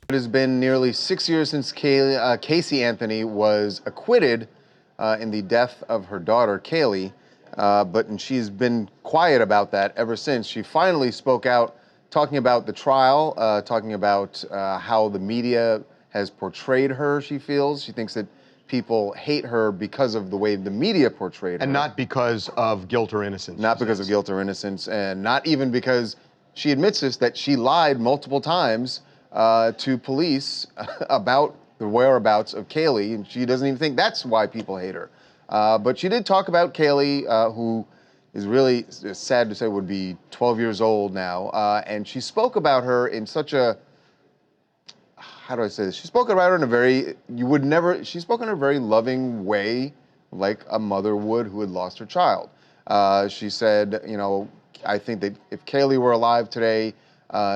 It has been nearly 6 years since Casey Anthony was acquitted in the death of her daughter, Kaylee, and she's been quiet about that ever since. She finally spoke out, talking about the trial, talking about how the media has portrayed her, she feels. She thinks that people hate her because of the way the media portrayed her. And not because of guilt or innocence. Not because of guilt or innocence, and not even because she admits this, that she lied multiple times to police about the whereabouts of Kaylee, and she doesn't even think that's why people hate her. But she did talk about Kaylee, who is really sad to say would be 12 years old now, and she spoke about her in such a, how do I say this? She spoke about her in a very, she spoke in a very loving way, like a mother would who had lost her child. She said, you know, I think that if Kaylee were alive today,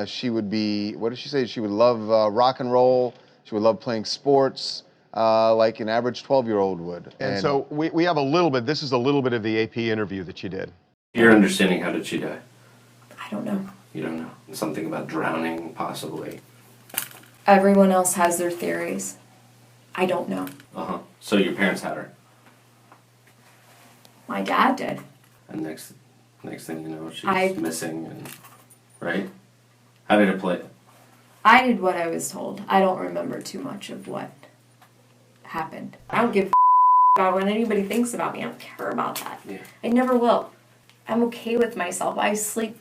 she would be, what did she say? She would love rock and roll. She would love playing sports like an average 12-year-old would. And so we have a little bit, this is a little bit of the AP interview that you did. Your understanding, how did she die? I don't know. You don't know? Something about drowning, possibly? Everyone else has their theories. I don't know. Uh-huh. So your parents had her? My dad did. And next thing you know, she's missing, and right? How did it play? I did what I was told. I don't remember too much of what happened. I don't give a about what anybody thinks about me. I don't care about that. Yeah. I never will. I'm okay with myself. I sleep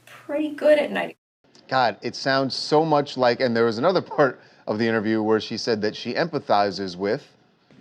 pretty good at night. God, it sounds so much like, and there was another part of the interview where she said that she empathizes with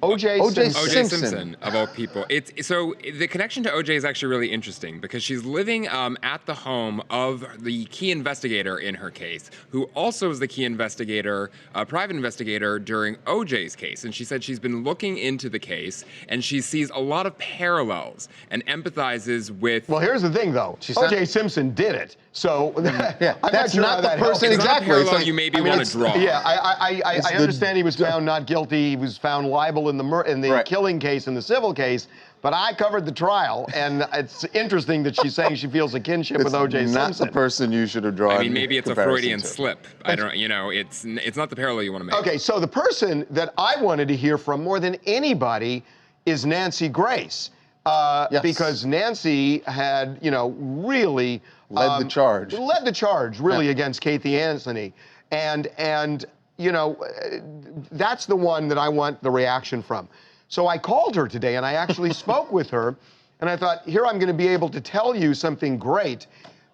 O.J. Simpson, of all people. So the connection to O.J. is actually really interesting because she's living at the home of the key investigator in her case, who also is the key investigator, private investigator during O.J.'s case. And she said she's been looking into the case and she sees a lot of parallels and empathizes with. Well, here's the thing, though. O.J. Simpson did it. So yeah, that's not the person exactly. It's not a parallel you maybe want to draw. Yeah, I understand he was found not guilty. He was found liable in the killing case, in the civil case, but I covered the trial, and it's interesting that she's saying she feels a kinship with O.J. Simpson. Not the person you should have drawn. I mean, maybe it's a Freudian slip. I don't, you know, it's not the parallel you want to make. Okay, so the person that I wanted to hear from more than anybody is Nancy Grace. Yes. Because Nancy had, you know, really led the charge. Led the charge, really, against Casey Anthony. And you know, that's the one that I want the reaction from. So I called her today, and I actually spoke with her, and I thought, here I'm going to be able to tell you something great.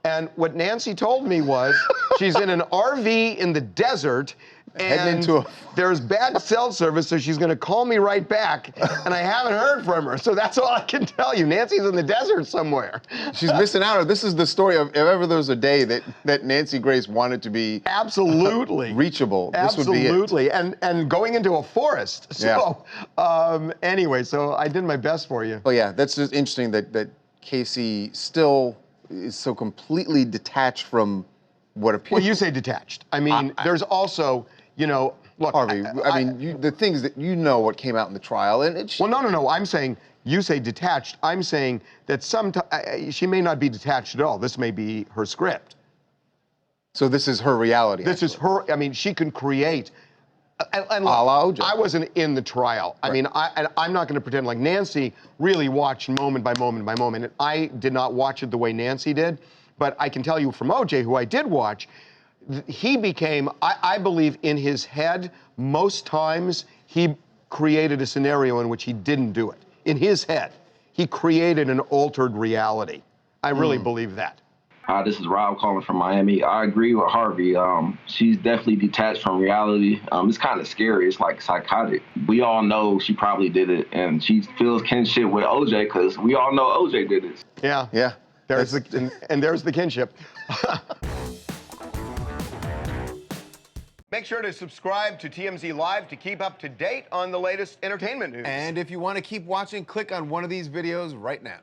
And what Nancy told me was she's in an RV in the desert, and there's bad cell service, so she's going to call me right back, and I haven't heard from her. So that's all I can tell you. Nancy's in the desert somewhere. She's missing out. This is the story of if ever there was a day that Nancy Grace wanted to be absolutely reachable. Absolutely. This would be it. And going into a forest. So anyway, so I did my best for you. Oh yeah, that's just interesting that Casey still is so completely detached from what appears. Well, you say detached. I mean, there's also, you know, look, Harvey, I mean, the things that you know what came out in the trial, and it's... Well, no, I'm saying, you say detached. I'm saying that she may not be detached at all. This may be her script. So this is her reality. This is her, I mean, she can create. And a la O.J. I wasn't in the trial. I mean, I'm not going to pretend like Nancy really watched moment by moment by moment. And I did not watch it the way Nancy did. But I can tell you from O.J., who I did watch, he became, I believe, in his head, most times he created a scenario in which he didn't do it. In his head, he created an altered reality. I really believe that. This is Rob calling from Miami. I agree with Harvey. She's definitely detached from reality. It's kind of scary. It's like psychotic. We all know she probably did it, and she feels kinship with O.J. because we all know O.J. did it. Yeah. Yeah. There's there's the kinship. Make sure to subscribe to TMZ Live to keep up to date on the latest entertainment news. And if you want to keep watching, click on one of these videos right now.